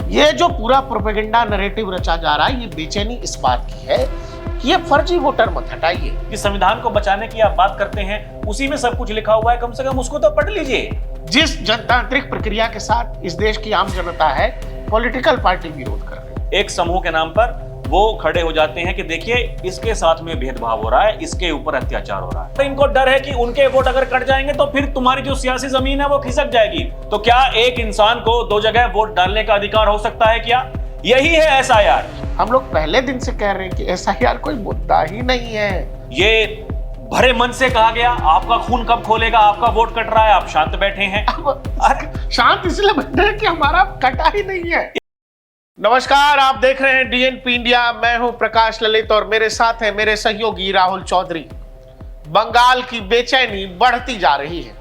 ये जो पूरा प्रोपेगेंडा नैरेटिव रचा जा रहा है, ये बेचैनी इस बात की है कि ये फर्जी वोटर मत हटाइए। जिस संविधान को बचाने की आप बात करते हैं उसी में सब कुछ लिखा हुआ है, कम से कम उसको तो पढ़ लीजिए। जिस जनतांत्रिक प्रक्रिया के साथ इस देश की आम जनता है, पॉलिटिकल पार्टी विरोध कर रही है। एक समूह के नाम पर वो खड़े हो जाते हैं कि देखिए इसके साथ में भेदभाव हो रहा है, इसके ऊपर अत्याचार हो रहा है। तो इनको डर है कि उनके वोट अगर कट जाएंगे तो फिर तुम्हारी जो सियासी जमीन है वो खिसक जाएगी। तो क्या एक इंसान को 2 जगह वोट डालने का अधिकार हो सकता है क्या? यही है एसआईआर। हम लोग पहले दिन से कह रहे हैं कि एसआईआर कोई मुद्दा ही नहीं है। ये भरे मन से कहा गया, आपका खून कब खोलेगा, आपका वोट कट रहा है, आप शांत बैठे हैं। शांत इसलिए बैठे हैं कि हमारा कटा ही नहीं है। नमस्कार, आप देख रहे हैं डीएनपी इंडिया। मैं हूं प्रकाश ललित और मेरे साथ है मेरे सहयोगी राहुल चौधरी। बंगाल की बेचैनी बढ़ती जा रही है।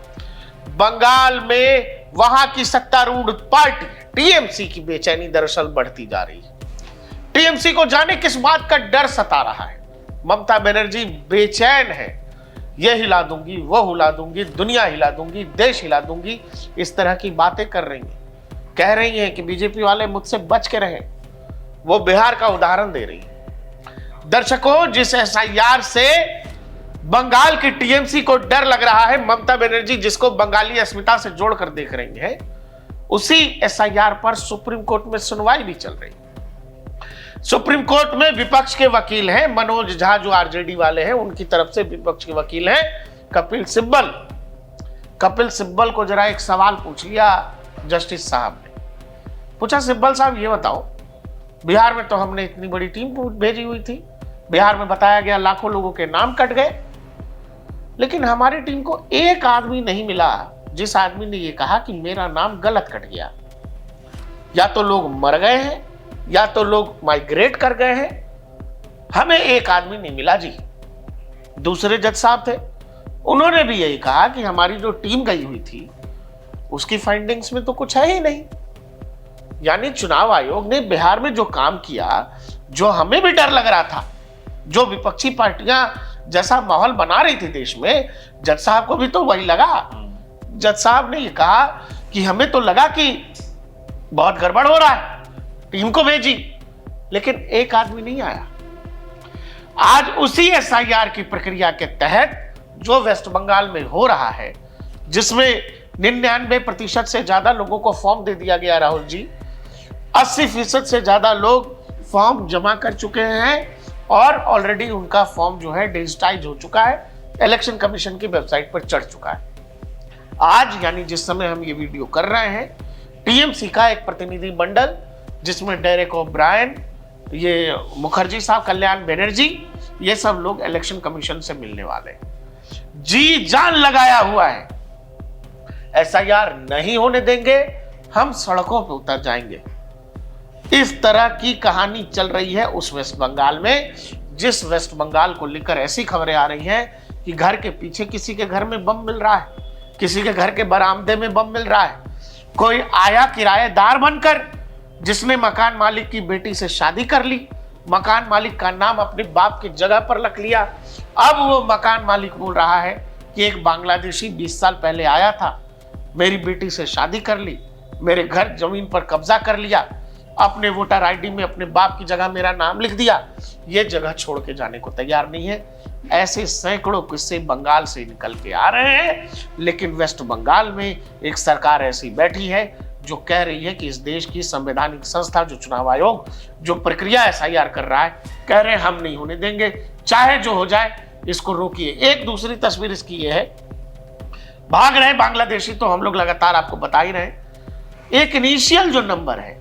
बंगाल में वहां की सत्तारूढ़ पार्टी टीएमसी की बेचैनी दरअसल बढ़ती जा रही है। टीएमसी को जाने किस बात का डर सता रहा है। ममता बनर्जी बेचैन है। ये हिला दूंगी, वो हिला दूंगी, दुनिया हिला दूंगी, देश हिला दूंगी, इस तरह की बातें कर रही हैं। कह रही हैं कि बीजेपी वाले मुझसे बच के रहें। वो बिहार का उदाहरण दे रही है। दर्शकों, जिस एसआईआर से बंगाल की टीएमसी को डर लग रहा है, ममता बनर्जी जिसको बंगाली अस्मिता से जोड़कर देख रही है, उसी एसआईआर पर सुप्रीम कोर्ट में सुनवाई भी चल रही है। सुप्रीम कोर्ट में विपक्ष के वकील हैं मनोज झा, जो आरजेडी वाले हैं, उनकी तरफ से विपक्ष के वकील हैं कपिल सिब्बल। कपिल सिब्बल को जरा एक सवाल पूछ लिया जस्टिस साहब ने। पूछा, सिब्बल साहब ये बताओ, बिहार में तो हमने इतनी बड़ी टीम भेजी हुई थी, बिहार में बताया गया लाखों लोगों के नाम कट गए, लेकिन हमारी टीम को एक आदमी नहीं मिला जिस आदमी ने ये कहा कि मेरा नाम गलत कट गया। या तो लोग मर गए हैं या तो लोग माइग्रेट कर गए हैं, हमें एक आदमी नहीं मिला जी। दूसरे जज साहब थे, उन्होंने भी यही कहा कि हमारी जो टीम गई हुई थी उसकी फाइंडिंग्स में तो कुछ है ही नहीं। यानी चुनाव आयोग ने बिहार में जो काम किया, जो हमें भी डर लग रहा था, जो विपक्षी पार्टियां जैसा माहौल बना रही थी देश में, जज साहब को भी तो वही लगा। जज साहब ने ये कहा कि हमें तो लगा कि बहुत गड़बड़ हो रहा है, टीम को भेजी, लेकिन एक आदमी नहीं आया। आज उसी एसआईआर की प्रक्रिया के तहत जो वेस्ट बंगाल में हो रहा है, जिसमें 99% से ज्यादा लोगों को फॉर्म दे दिया गया, राहुल जी 80% से ज्यादा लोग फॉर्म जमा कर चुके हैं और ऑलरेडी उनका फॉर्म जो है डिजिटाइज हो चुका है, इलेक्शन कमीशन की वेबसाइट पर चढ़ चुका है। आज यानी जिस समय हम ये वीडियो कर रहे हैं, टीएमसी का एक प्रतिनिधि मंडल जिसमें डेरेक ओब्रायन, ये मुखर्जी साहब, कल्याण बनर्जी, ये सब लोग इलेक्शन कमीशन से मिलने वाले हैं। जी जान लगाया हुआ है, एसआईआर नहीं होने देंगे, हम सड़कों पर उतर जाएंगे। इस तरह की कहानी चल रही है उस वेस्ट बंगाल में, जिस वेस्ट बंगाल को लेकर ऐसी खबरें आ रही हैं कि घर के पीछे किसी के घर में बम मिल रहा है, किसी के घर के बरामदे में बम मिल रहा है। कोई आया किराएदार बनकर, जिसने मकान मालिक की बेटी से शादी कर ली, मकान मालिक का नाम अपने बाप की जगह पर रख लिया। अब वो मकान मालिक बोल रहा है कि एक बांग्लादेशी 20 साल पहले आया था, मेरी बेटी से शादी कर ली, मेरे घर जमीन पर कब्जा कर लिया, अपने वोटर आईडी में अपने बाप की जगह मेरा नाम लिख दिया, ये जगह छोड़ के जाने को तैयार नहीं है। ऐसे सैकड़ों किस्से बंगाल से निकल के आ रहे हैं, लेकिन वेस्ट बंगाल में एक सरकार ऐसी बैठी है जो कह रही है कि इस देश की संवैधानिक संस्था, जो चुनाव आयोग, जो प्रक्रिया एसआईआर कर रहा है, कह रहे हैं हम नहीं होने देंगे, चाहे जो हो जाए, इसको रोकिए। एक दूसरी तस्वीर इसकी ये है, भाग रहे बांग्लादेशी तो हम लोग लगातार आपको बता ही रहे। एक इनिशियल जो नंबर है,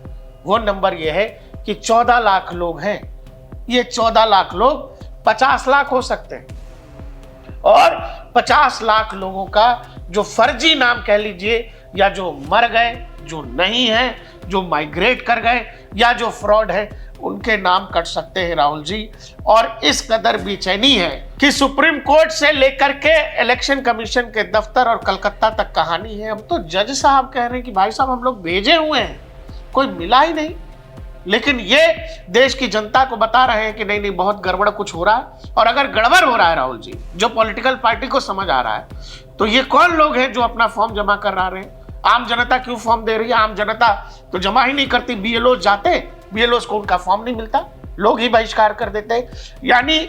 वो नंबर ये है कि 14 लाख लोग हैं। ये 14 लाख लोग 50 लाख हो सकते हैं, और 50 लाख लोगों का जो फर्जी नाम कह लीजिए, या जो मर गए, जो नहीं है, जो माइग्रेट कर गए, या जो फ्रॉड है, उनके नाम कट सकते हैं राहुल जी। और इस कदर बेचैनी है कि सुप्रीम कोर्ट से लेकर के इलेक्शन कमीशन के दफ्तर और कलकत्ता तक कहानी है। अब तो जज साहब कह रहे हैं कि भाई साहब हम लोग भेजे हुए हैं, कोई मिला ही नहीं। लेकिन ये देश की जनता को बता रहे हैं कि नहीं नहीं, बहुत गड़बड़ कुछ हो रहा है। और अगर गड़बड़ हो रहा है राहुल जी, जो पॉलिटिकल पार्टी को समझ आ रहा है, तो ये कौन लोग हैं जो अपना फॉर्म जमा करा रहे हैं? आम जनता क्यों फॉर्म दे रही है? आम जनता तो जमा ही नहीं करती, बीएलओ जाते, बीएलओ को उनका फॉर्म नहीं मिलता, लोग ही बहिष्कार कर देते हैं। यानी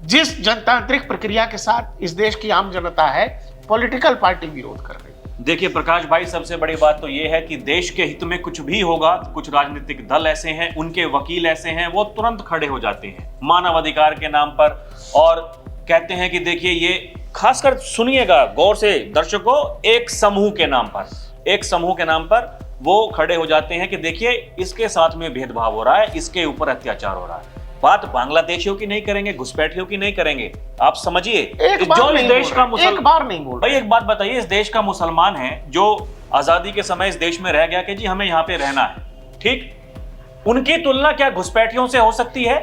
जिस जनतांत्रिक प्रक्रिया के साथ इस देश की आम जनता है, पॉलिटिकल पार्टी विरोध कर रही है। देखिए प्रकाश भाई, सबसे बड़ी बात तो यह है कि देश के हित में कुछ भी होगा, कुछ राजनीतिक दल ऐसे हैं, उनके वकील ऐसे हैं, वो तुरंत खड़े हो जाते हैं मानव अधिकार के नाम पर और कहते हैं कि देखिए ये, खासकर सुनिएगा गौर से दर्शकों, एक समूह के नाम पर वो खड़े हो जाते हैं कि देखिए इसके साथ में भेदभाव हो रहा है, इसके ऊपर अत्याचार हो रहा है। बात बांग्लादेशियों की नहीं करेंगे, घुसपैठियों की नहीं करेंगे, आप समझिए। जो इस देश का एक बार नहीं बोल, भाई एक बात बताइए, इस देश का मुसलमान है जो आजादी के समय इस देश में रह गया कि जी हमें यहाँ पे रहना है, ठीक, उनकी तुलना क्या घुसपैठियों से हो सकती है?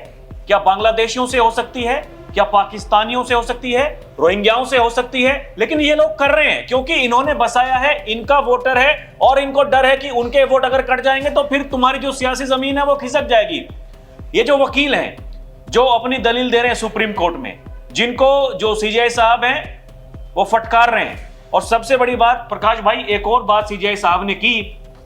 क्या बांग्लादेशियों से हो सकती है? क्या पाकिस्तानियों से हो सकती है? रोहिंग्याओं से हो सकती है? लेकिन ये लोग कर रहे हैं क्योंकि इन्होंने बसाया है, इनका वोटर है और इनको डर है कि उनके वोट अगर कट जाएंगे तो फिर तुम्हारी जो सियासी जमीन है वो खिसक जाएगी। ये जो वकील हैं जो अपनी दलील दे रहे हैं सुप्रीम कोर्ट में, जिनको जो सीजेआई साहब हैं वो फटकार रहे हैं, और सबसे बड़ी बात प्रकाश भाई, एक और बात सीजेआई साहब ने की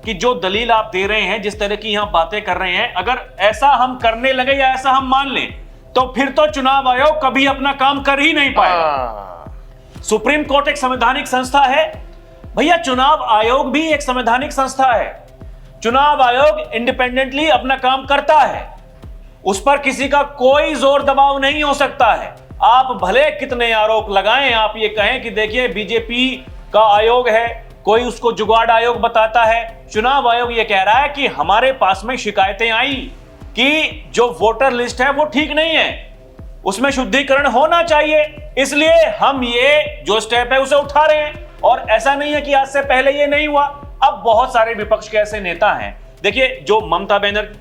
कि जो दलील आप दे रहे हैं, जिस तरह की यहां बातें कर रहे हैं, अगर ऐसा हम करने लगे या ऐसा हम मान लें तो फिर तो चुनाव आयोग कभी अपना काम कर ही नहीं पाएगा। सुप्रीम कोर्ट एक संवैधानिक संस्था है भैया, चुनाव आयोग भी एक संवैधानिक संस्था है। चुनाव आयोग इंडिपेंडेंटली अपना काम करता है, उस पर किसी का कोई जोर दबाव नहीं हो सकता है। आप भले कितने आरोप लगाएं, आप ये कहें कि देखिए बीजेपी का आयोग है, कोई उसको जुगाड़ आयोग बताता है, चुनाव आयोग ये कह रहा है कि हमारे पास में शिकायतें आई कि जो वोटर लिस्ट है वो ठीक नहीं है, उसमें शुद्धिकरण होना चाहिए, इसलिए हम ये जो स्टेप है उसे उठा रहे हैं। और ऐसा नहीं है कि आज से पहले ये नहीं हुआ। अब बहुत सारे विपक्ष के ऐसे नेता हैं, देखिए जो ममता बनर्जी,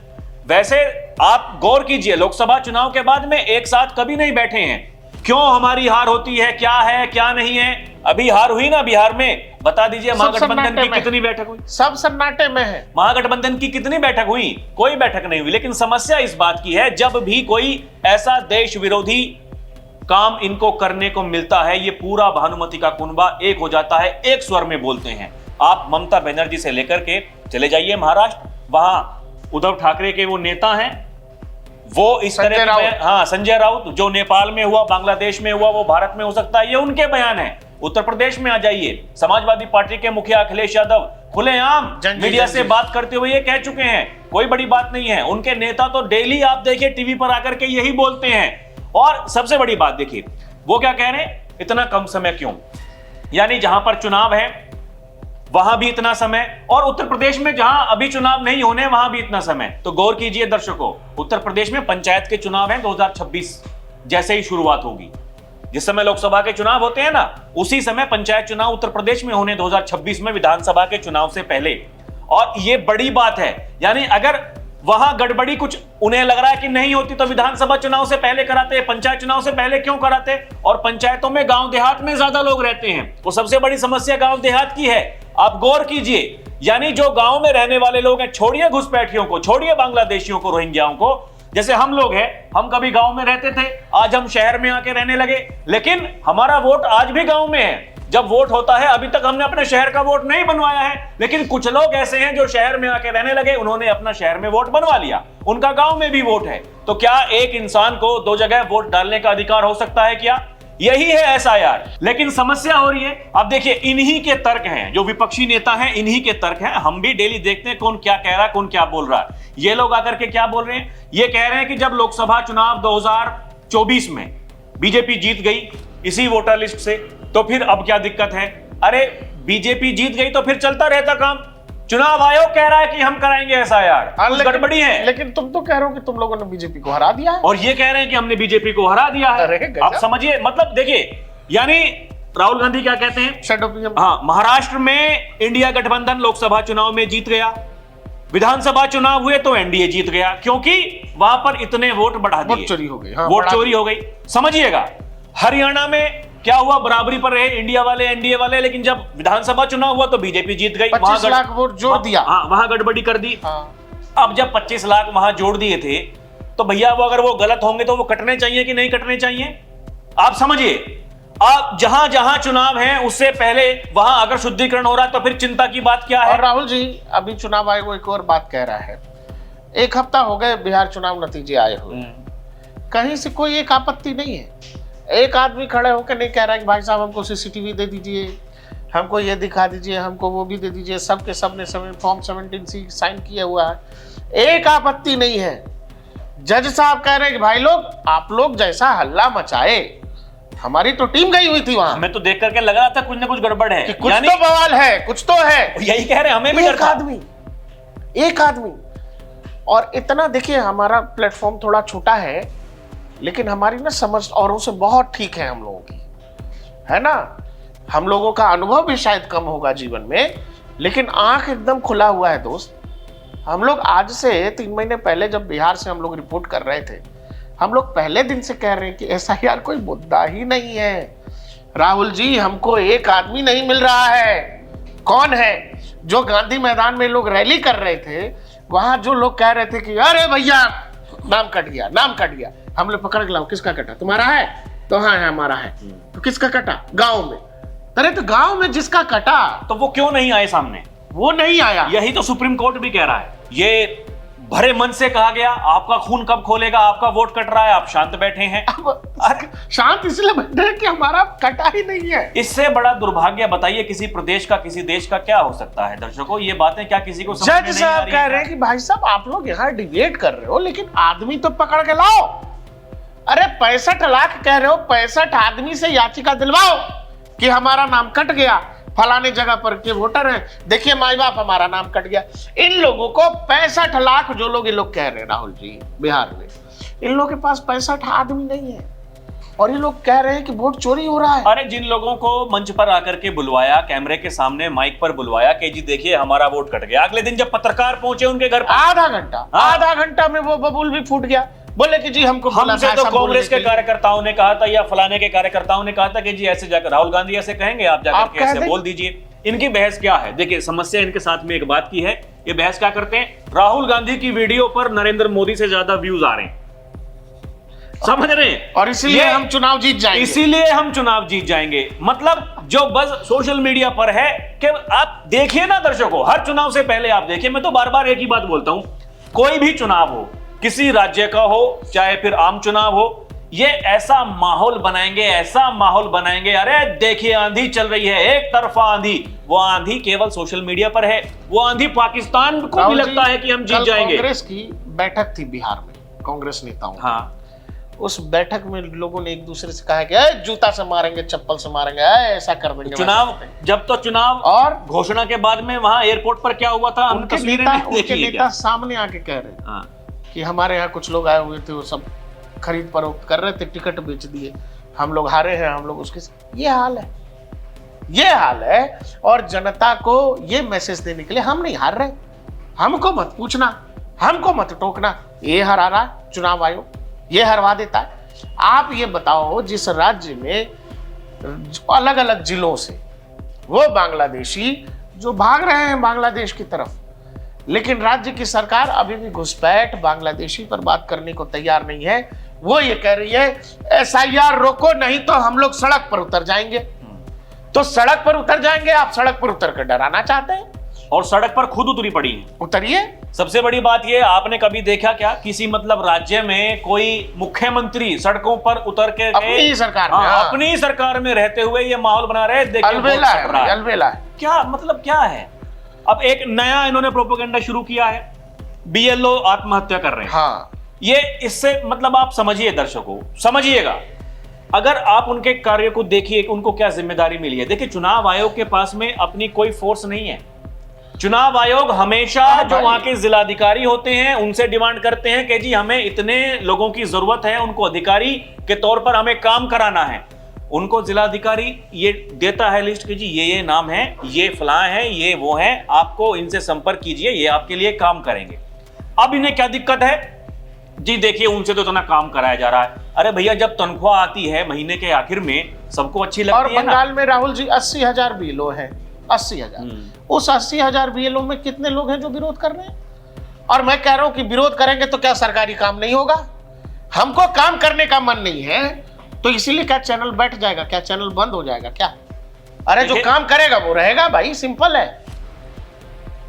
वैसे आप गौर कीजिए, लोकसभा चुनाव के बाद में एक साथ कभी नहीं बैठे हैं। क्यों हमारी हार होती है, क्या है क्या नहीं है? अभी हार हुई ना बिहार में, बता दीजिए महागठबंधन की कितनी बैठक हुई? सब सन्नाटे में है। महागठबंधन की कितनी बैठक हुई? कोई बैठक नहीं हुई। लेकिन समस्या इस बात की है, जब भी कोई ऐसा देश विरोधी काम इनको करने को मिलता है, ये पूरा भानुमति का कुनबा एक हो जाता है, एक स्वर में बोलते हैं। आप ममता बनर्जी से लेकर के चले जाइए महाराष्ट्र, वहां उद्धव ठाकरे के वो नेता हैं, वो इस तरह के, हाँ संजय राउत, जो नेपाल में हुआ, बांग्लादेश में हुआ, वो भारत में हो सकता है, ये उनके बयान है। उत्तर प्रदेश में आ जाइए, समाजवादी पार्टी के मुखिया अखिलेश यादव खुलेआम मीडिया से बात करते हुए ये कह चुके हैं, कोई बड़ी बात नहीं है। उनके नेता तो डेली आप देखिए टीवी पर आकर के यही बोलते हैं। और सबसे बड़ी बात देखिए, वो क्या कह रहे हैं, इतना कम समय क्यों? यानी जहां पर चुनाव है वहां भी इतना समय, और उत्तर प्रदेश में जहां अभी चुनाव नहीं होने वहां भी इतना समय। तो गौर कीजिए दर्शकों, उत्तर प्रदेश में पंचायत के चुनाव हैं 2026 जैसे ही शुरुआत होगी। जिस समय लोकसभा के चुनाव होते हैं ना, उसी समय पंचायत चुनाव उत्तर प्रदेश में होने 2026 में, विधानसभा के चुनाव से पहले। और ये बड़ी बात है, यानी अगर वहां गड़बड़ी कुछ उन्हें लग रहा है कि नहीं होती तो विधानसभा चुनाव से पहले कराते, पंचायत चुनाव से पहले क्यों कराते? और पंचायतों में गांव देहात में ज्यादा लोग रहते हैं, वो सबसे बड़ी समस्या गांव देहात की है। आप गौर कीजिए, यानी जो गांव में रहने वाले लोग हैं, छोड़िए घुसपैठियों को, छोड़िए बांग्लादेशियों को, रोहिंग्याओं को, जैसे हम लोग हैं, हम कभी गांव में रहते थे, आज हम शहर में आके रहने लगे, लेकिन हमारा वोट आज भी गांव में है। जब वोट होता है, अभी तक हमने अपने शहर का वोट नहीं बनवाया है, लेकिन कुछ लोग ऐसे हैं जो शहर में आके रहने लगे, उन्होंने अपना शहर में वोट बनवा लिया, उनका गांव में भी वोट है। तो क्या एक इंसान को दो जगह वोट डालने का अधिकार हो सकता है क्या? यही है एसआईआर। लेकिन समस्या हो रही है, अब देखिए इन्हीं के तर्क हैं, जो विपक्षी नेता हैं इन्हीं के तर्क हैं। हम भी डेली देखते हैं कौन क्या कह रहा है, कौन क्या बोल रहा है। ये लोग आकर के क्या बोल रहे हैं, ये कह रहे हैं कि जब लोकसभा चुनाव 2024 में बीजेपी जीत गई इसी वोटर लिस्ट से, तो फिर अब क्या दिक्कत है? अरे बीजेपी जीत गई तो फिर चलता रहता काम, चुनाव आयोग कह रहा है कि हम कराएंगे एसआईआर, गड़बड़ी है। लेकिन तुम तो कह रहे हो कि तुम लोगों ने बीजेपी को हरा दिया है, और ये कह रहे हैं कि हमने बीजेपी को हरा दिया है। आप समझिए, मतलब देखिए, यानी राहुल गांधी क्या कहते हैं, हाँ, महाराष्ट्र में इंडिया गठबंधन लोकसभा चुनाव में जीत गया, विधानसभा चुनाव हुए तो एनडीए जीत गया, क्योंकि वहां पर इतने वोट बढ़ा दिए, वोट चोरी हो गई, वोट चोरी हो गई। समझिएगा, हरियाणा में क्या हुआ, बराबरी पर रहे इंडिया वाले एनडीए वाले, लेकिन जब विधानसभा चुनाव हुआ तो बीजेपी जीत गई, 25 लाख वोट जोड़ दिया, हाँ, वहां गड़बड़ी कर दी। अब जब 25 लाख वहां जोड़ दिए थे, तो भैया वो अगर वो गलत होंगे तो वो कटने चाहिए कि नहीं कटने चाहिए? आप समझिए, अब जहां जहां चुनाव है उससे पहले वहां अगर शुद्धिकरण हो रहा है तो फिर चिंता की बात क्या है? और राहुल जी, अभी चुनाव आयोग एक और बात कह रहा है, 1 हफ्ता हो गए बिहार चुनाव नतीजे आए हुए, कहीं से कोई एक आपत्ति नहीं है। एक आदमी खड़े होकर नहीं कह रहा है कि भाई साहब हमको सीसीटीवी दे दीजिए, हमको ये दिखा दीजिए, हमको वो भी दे दीजिए। सबके सब ने फॉर्म 17C साइन किया हुआ है, एक आपत्ति नहीं है। जज साहब कह रहे हैं कि भाई लोग, आप लोग जैसा हल्ला मचाए, हमारी तो टीम गई हुई थी वहां, हमें तो देख करके लग रहा था कुछ ना कुछ गड़बड़ है, कि कुछ तो बवाल है, कुछ तो है। यही कह रहे हैं, हमें भी डर था। एक आदमी और इतना, देखिए हमारा प्लेटफॉर्म थोड़ा छोटा है, लेकिन हमारी ना समझ औरों से बहुत ठीक है हम लोगों की, है ना। हम लोगों का अनुभव भी शायद कम होगा जीवन में, लेकिन आंख एकदम खुला हुआ है दोस्त। हम लोग आज से 3 महीने पहले जब बिहार से हम लोग रिपोर्ट कर रहे थे, हम लोग पहले दिन से कह रहे हैं कि SIR कोई मुद्दा ही नहीं है। राहुल जी, हमको एक आदमी नहीं मिल रहा है। कौन है? जो गांधी मैदान में लोग रैली कर रहे थे, वहां जो लोग कह रहे थे कि अरे भैया नाम कट गया, नाम कट गया, हम लोग पकड़ के लाओ, किसका कटा? तुम्हारा है? तो हाँ है, हमारा है। तो किसका कटा? गांव में। अरे तो गांव में जिसका कटा, तो वो क्यों नहीं आए सामने? वो नहीं आया। यही तो सुप्रीम कोर्ट भी कह रहा है। ये भरे मन से कहा गया, आपका खून कब खोलेगा, आपका वोट कट रहा है, आप शांत बैठे हैं। अब शांत इसलिए बैठे हैं कि हमारा कटा ही नहीं है। इससे बड़ा दुर्भाग्य बताइए किसी प्रदेश का, किसी देश का क्या हो सकता है? दर्शकों, ये बातें क्या किसी को समझ में नहीं आ रही? जज साहब कह रहे हैं कि भाई साहब आप लोग यहाँ डिबेट कर रहे हो, लेकिन आदमी तो पकड़ के लाओ। अरे 65 लाख कह रहे हो, 65 आदमी से याचिका दिलवाओ कि हमारा नाम कट गया, फलाने जगह पर के वोटर हैं, देखिए माई बाप हमारा नाम कट गया। इन लोगों को 65 लाख, जो लोग ये लोग कह रहे हैं राहुल जी बिहार में, इन लोगों के पास 65 आदमी नहीं है, और ये लोग कह रहे हैं कि वोट चोरी हो रहा है। अरे जिन लोगों को मंच पर आकर के बुलवाया, कैमरे के सामने माइक पर बुलवाया कि जी देखिए हमारा वोट कट गया, अगले दिन जब पत्रकार पहुंचे उनके घर पर, आधा घंटा में वो बबूल भी फूट गया। बोले कि जी हमको हमसे तो कांग्रेस के कार्यकर्ताओं ने कहा था या फलाने के कार्यकर्ताओं ने कहा था कि जी ऐसे जाकर राहुल गांधी ऐसे कहेंगे, आप जाकर के ऐसे बोल दीजिए। इनकी बहस क्या है? देखिए समस्या इनके साथ में एक बात की है, ये बहस क्या करते हैं, राहुल गांधी की वीडियो पर नरेंद्र मोदी से ज्यादा व्यूज आ रहे हैं, समझ रहे हैं, और इसीलिए हम चुनाव जीत जाएंगे। इसीलिए हम चुनाव जीत जाएंगे। मतलब जो बस सोशल मीडिया पर है कि आप देखिए ना दर्शकों, हर चुनाव से पहले आप देखिए, मैं तो बार बार एक ही बात बोलता हूं, कोई भी चुनाव हो, किसी राज्य का हो चाहे फिर आम चुनाव हो, ये ऐसा माहौल बनाएंगे, ऐसा माहौल बनाएंगे, अरे देखिए आंधी चल रही है, एक तरफा आंधी, वो आंधी केवल सोशल मीडिया पर है, वो आंधी पाकिस्तान को भी लगता है कि हम जीत जाएंगे। कांग्रेस की बैठक थी बिहार में, कांग्रेस नेताओं, हाँ, उस बैठक में लोगों ने एक दूसरे से कहा कि जूता से मारेंगे, चप्पल से मारेंगे, ऐसा कर देंगे। चुनाव, जब तो चुनाव और घोषणा के बाद में वहां एयरपोर्ट पर क्या हुआ था, उनके नेता सामने आके कह रहे कि हमारे यहाँ कुछ लोग आए हुए थे, वो सब खरीद फरोख्त कर रहे थे, टिकट बेच दिए, हम लोग हारे हैं, हम लोग उसके। ये हाल है, ये हाल है। और जनता को ये मैसेज देने के लिए हम नहीं हार रहे, हमको मत पूछना, हमको मत टोकना, ये हरा रहा चुनाव आयोग, ये हरवा देता है। आप ये बताओ, जिस राज्य में अलग अलग जिलों से वो बांग्लादेशी जो भाग रहे हैं बांग्लादेश की तरफ, लेकिन राज्य की सरकार अभी भी घुसपैठ बांग्लादेशी पर बात करने को तैयार नहीं है। वो ये कह रही है SIR रोको, नहीं तो हम लोग सड़क पर उतर जाएंगे। तो सड़क पर उतर जाएंगे, आप सड़क पर उतर कर डराना चाहते हैं, और सड़क पर खुद उतरी पड़ी है। उतरिए। सबसे बड़ी बात ये, आपने कभी देखा क्या किसी मतलब राज्य में कोई मुख्यमंत्री सड़कों पर उतर के अपनी सरकार में, अपनी सरकार में रहते हुए ये माहौल बना रहे, देखिए अलबेला है। क्या मतलब क्या है? अब एक नया इन्होंने प्रोपेगेंडा शुरू किया है, BLO आत्महत्या कर रहे हैं। हाँ, ये इससे मतलब आप समझिए दर्शकों, समझिएगा, अगर आप उनके कार्य को देखिए, उनको क्या जिम्मेदारी मिली है। देखिए चुनाव आयोग के पास में अपनी कोई फोर्स नहीं है। चुनाव आयोग हमेशा जो वहां के जिलाधिकारी होते हैं उनसे डिमांड करते हैं कि जी हमें इतने लोगों की जरूरत है, उनको अधिकारी के तौर पर हमें काम कराना है। उनको जिलाधिकारी ये देता है लिस्ट कि जी ये नाम है, ये फलां है, ये वो है, आपको इनसे संपर्क कीजिए, ये आपके लिए काम करेंगे। अब इन्हें क्या दिक्कत है जी, देखिए उनसे तो इतना काम कराया जा रहा है। अरे भैया, जब तनख्वाह आती है महीने के आखिर में, सबको अच्छी लगती है ना। बंगाल में राहुल जी 80,000 BLO है, 80,000। उस 80,000 BLO में कितने लोग हैं जो विरोध कर रहे हैं? और मैं कह रहा हूं कि विरोध करेंगे तो क्या सरकारी काम नहीं होगा? हमको काम करने का मन नहीं है तो इसीलिए क्या चैनल बैठ जाएगा, क्या चैनल बंद हो जाएगा क्या? अरे जो काम करेगा वो रहेगा भाई, सिंपल है।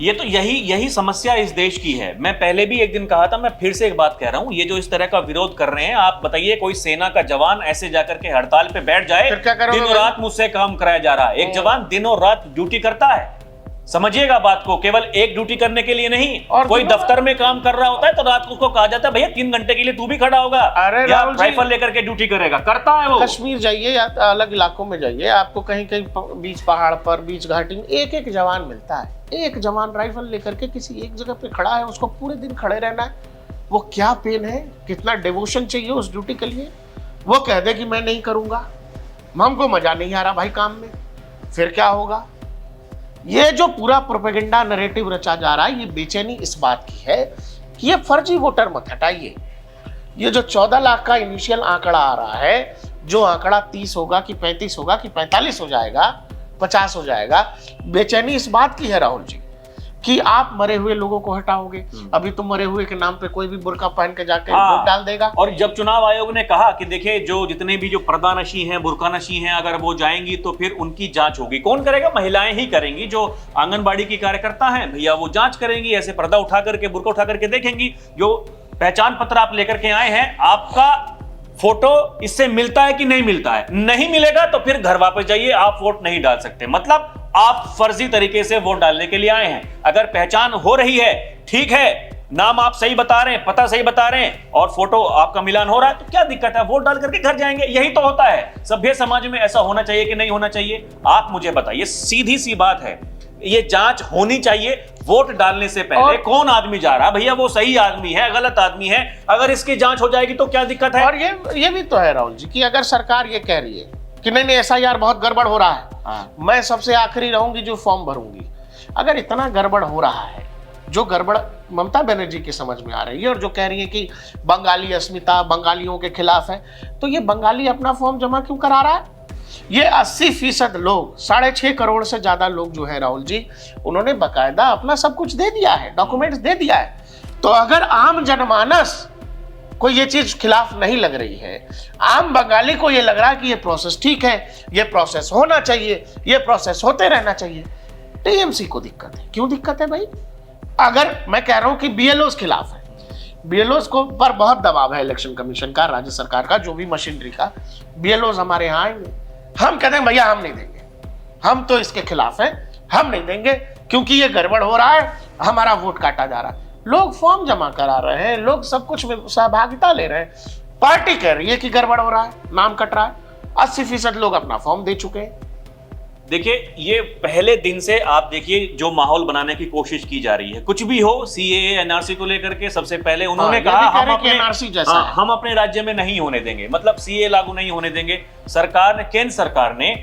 ये तो यही समस्या इस देश की है। मैं पहले भी एक दिन कहा था, मैं फिर से एक बात कह रहा हूं, ये जो इस तरह का विरोध कर रहे हैं, आप बताइए कोई सेना का जवान ऐसे जाकर के हड़ताल पे बैठ जाए, फिर क्या करोगे? दिनों रात मुझसे काम कराया जा रहा है। एक जवान दिनों रात ड्यूटी करता है, समझिएगा बात को, केवल एक ड्यूटी करने के लिए नहीं। और कोई दफ्तर में काम कर रहा होता है तो रात को उसको कहा जाता है भैया 3 घंटे के लिए तू भी खड़ा होगा, अरे या राहुल जी, राइफल लेकर के ड्यूटी करेगा, करता है वो। कश्मीर जाइए या अलग इलाकों में जाइए, आपको कहीं कहीं बीच पहाड़ पर, बीच घाटी में एक एक जवान मिलता है। एक जवान राइफल लेकर के किसी एक जगह पे खड़ा है, उसको पूरे दिन खड़े रहना है। वो क्या पेन है, कितना डिवोशन चाहिए उस ड्यूटी के लिए। वो कह दे कि मैं नहीं करूंगा, हमको मजा नहीं आ रहा भाई काम में, फिर क्या होगा? ये जो पूरा प्रोपेगेंडा नैरेटिव रचा जा रहा है, ये बेचैनी इस बात की है कि ये फर्जी वोटर मत हटाइए। ये जो 14 लाख का इनिशियल आंकड़ा आ रहा है, जो आंकड़ा 30 होगा कि 35 होगा कि 45 हो जाएगा, 50 हो जाएगा, बेचैनी इस बात की है राहुल जी कि आप मरे हुए लोगों को हटाओगे। अभी तो मरे हुए के नाम पे कोई भी बुर्का पहन के जाके वोट डाल देगा। और जब चुनाव आयोग ने कहा कि देखिए जो जितने भी जो पर्दानशी हैं, बुर्कानशी हैं, अगर वो जाएंगी तो फिर उनकी जांच होगी। कौन करेगा? महिलाएं ही करेंगी, जो आंगनबाड़ी की कार्यकर्ता हैं भैया, वो जांच करेंगी, ऐसे पर्दा उठा करके, बुर्का उठा करके देखेंगी। जो पहचान पत्र आप लेकर के आए हैं, आपका फोटो इससे मिलता है कि नहीं मिलता है? नहीं मिलेगा तो फिर घर वापस जाइए, आप वोट नहीं डाल सकते। मतलब आप फर्जी तरीके से वोट डालने के लिए आए हैं। अगर पहचान हो रही है, ठीक है, नाम आप सही बता रहे हैं, पता सही बता रहे हैं और फोटो आपका मिलान हो रहा है, तो क्या दिक्कत है? वोट डाल करके घर जाएंगे। यही तो होता है। सभ्य समाज में ऐसा होना चाहिए कि नहीं होना चाहिए? आप मुझे बताइए, सीधी सी बात है, ये जांच होनी चाहिए। वोट डालने से पहले कौन आदमी जा रहा है, भैया वो सही आदमी है, गलत आदमी है, अगर इसकी जांच हो जाएगी तो क्या दिक्कत है? और ये भी तो है राहुल जी कि अगर सरकार ये कह रही है कि नहीं नहीं ऐसा यार बहुत गड़बड़ हो रहा है, मैं सबसे आखिरी रहूंगी जो फॉर्म भरूंगी। अगर इतना गड़बड़ हो रहा है, जो गड़बड़ ममता बनर्जी की समझ में आ रही है और जो कह रही है कि बंगाली अस्मिता बंगालियों के खिलाफ है, तो ये बंगाली अपना फॉर्म जमा क्यों करा रहा है? ये 80% लोग, 6.5 करोड़ से ज्यादा लोग जो है राहुल जी, उन्होंने बकायदा अपना सब कुछ दे दिया है, डॉक्यूमेंट्स दे दिया है। तो अगर आम जनमानस को ये चीज खिलाफ नहीं लग रही है, आम बंगाली को ये लग रहा है कि ये प्रोसेस ठीक है, ये प्रोसेस होना चाहिए, ये प्रोसेस होते रहना चाहिए, टीएमसी को दिक्कत है। क्यों दिक्कत है भाई? अगर मैं कह रहा हूं कि बीएलओ खिलाफ है, बीएलओ को पर बहुत दबाव है इलेक्शन कमीशन का, राज्य सरकार का, जो भी मशीनरी का, बीएलओ हमारे यहाँ आएंगे, हम कहते हैं भैया हम नहीं देंगे, हम तो इसके खिलाफ हैं, हम नहीं देंगे क्योंकि ये गड़बड़ हो रहा है, हमारा वोट काटा जा रहा है। लोग फॉर्म जमा करा रहे हैं, लोग सब कुछ में सहभागिता ले रहे हैं, पार्टी कह रही है कि गड़बड़ हो रहा है, नाम कट रहा है। 80% लोग अपना फॉर्म दे चुके हैं। देखिए, ये पहले दिन से आप देखिए जो माहौल बनाने की कोशिश की जा रही है, कुछ भी हो, सीएए एनआरसी को लेकर के सबसे पहले उन्होंने कहा हम अपने राज्य में नहीं होने देंगे, मतलब सीएए लागू नहीं होने देंगे। सरकार ने, केंद्र सरकार ने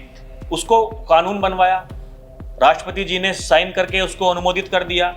उसको कानून बनवाया, राष्ट्रपति जी ने साइन करके उसको अनुमोदित कर दिया,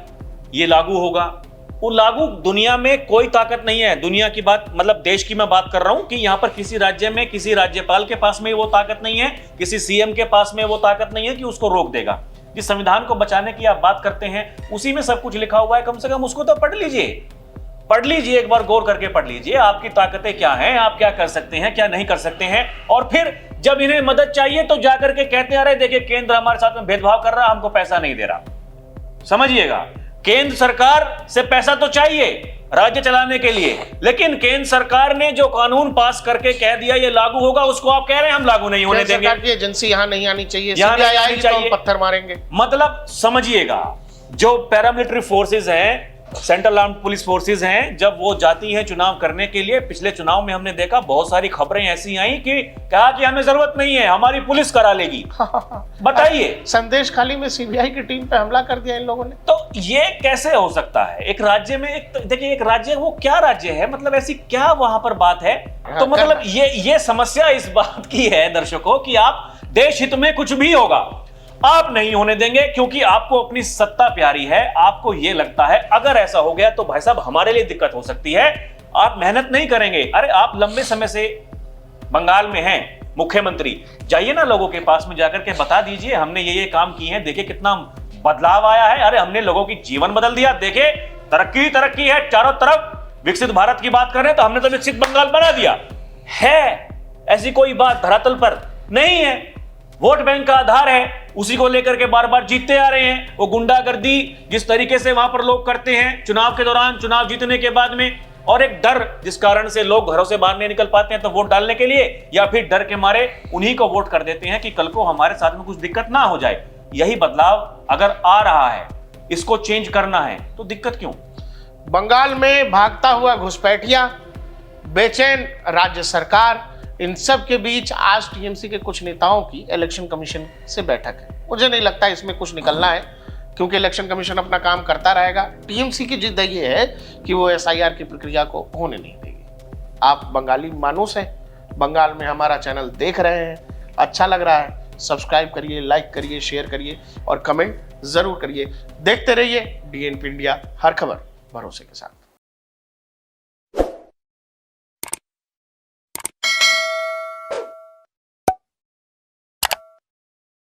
ये लागू होगा। वो लागू, दुनिया में कोई ताकत नहीं है, दुनिया की बात, मतलब देश की मैं बात कर रहा हूं कि यहां पर किसी राज्य में किसी राज्यपाल के पास में वो ताकत नहीं है, किसी सीएम के पास में वो ताकत नहीं है कि उसको रोक देगा। जिस संविधान को बचाने की आप बात करते हैं, उसी में सब कुछ लिखा हुआ है, कम से कम उसको तो पढ़ लीजिए, एक बार गौर करके पढ़ लीजिए, आपकी ताकतें क्या हैं, आप क्या कर सकते हैं, क्या नहीं कर सकते हैं। और फिर जब इन्हें मदद चाहिए तो जाकर के कहते आ रहे देखिए केंद्र हमारे साथ में भेदभाव कर रहा है, हमको पैसा नहीं दे रहा। समझिएगा, केंद्र सरकार से पैसा तो चाहिए राज्य चलाने के लिए, लेकिन केंद्र सरकार ने जो कानून पास करके कह दिया ये लागू होगा, उसको आप कह रहे हैं हम लागू नहीं होने देंगे। सरकार की एजेंसी यहाँ नहीं आनी चाहिए, यहाँ नहीं आनी चाहिए, तो पत्थर मारेंगे। मतलब समझिएगा, जो पैरामिलिट्री फोर्सेज हैं, सेंट्रल आर्म्ड पुलिस फोर्सेज हैं, जब वो जाती हैं चुनाव करने के लिए, पिछले चुनाव में हमने देखा बहुत सारी खबरें ऐसी आई कि कहा कि हमें जरूरत नहीं है, हमारी पुलिस करा लेगी। बताइए, संदेश खाली में सीबीआई की टीम पे हमला कर दिया इन लोगों ने। तो ये कैसे हो सकता है? एक राज्य में, देखिए एक राज्य, वो क्या राज्य है, मतलब ऐसी क्या वहां पर बात है? तो मतलब ये समस्या इस बात की है दर्शकों कि आप देश हित में कुछ भी होगा आप नहीं होने देंगे, क्योंकि आपको अपनी सत्ता प्यारी है। आपको यह लगता है अगर ऐसा हो गया तो भाई साहब हमारे लिए दिक्कत हो सकती है, आप मेहनत नहीं करेंगे। अरे आप लंबे समय से बंगाल में हैं मुख्यमंत्री, जाइए ना लोगों के पास में जाकर के बता दीजिए हमने ये काम किए हैं, देखिए कितना बदलाव आया है। अरे हमने लोगों की जीवन बदल दिया, देखिए तरक्की है चारों तरफ। विकसित भारत की बात कर रहे हैं तो हमने तो विकसित बंगाल बना दिया है। ऐसी कोई बात धरातल पर नहीं है। वोट बैंक का आधार है, उसी को लेकर के बार बार जीतते आ रहे हैं। वो गुंडागर्दी जिस तरीके से वहां पर लोग करते हैं चुनाव के दौरान, चुनाव जीतने के बाद में, और एक डर जिस कारण से लोग घरों से बाहर नहीं निकल पाते हैं तो वोट डालने के लिए, या फिर डर के मारे उन्हीं को वोट कर देते हैं कि कल को हमारे साथ में कुछ दिक्कत ना हो जाए। यही बदलाव अगर आ रहा है, इसको चेंज करना है तो दिक्कत क्यों? बंगाल में भागता हुआ घुसपैठिया, बेचैन राज्य सरकार, इन सब के बीच आज टीएमसी के कुछ नेताओं की इलेक्शन कमीशन से बैठक है। मुझे नहीं लगता इसमें कुछ निकलना है, क्योंकि इलेक्शन कमीशन अपना काम करता रहेगा। टीएमसी की जिद ये है कि वो एसआईआर की प्रक्रिया को होने नहीं देगी। आप बंगाली मानुस हैं, बंगाल में हमारा चैनल देख रहे हैं, अच्छा लग रहा है, सब्सक्राइब करिए, लाइक करिए, शेयर करिए और कमेंट जरूर करिए। देखते रहिए डीएनपी इंडिया, हर खबर भरोसे के साथ।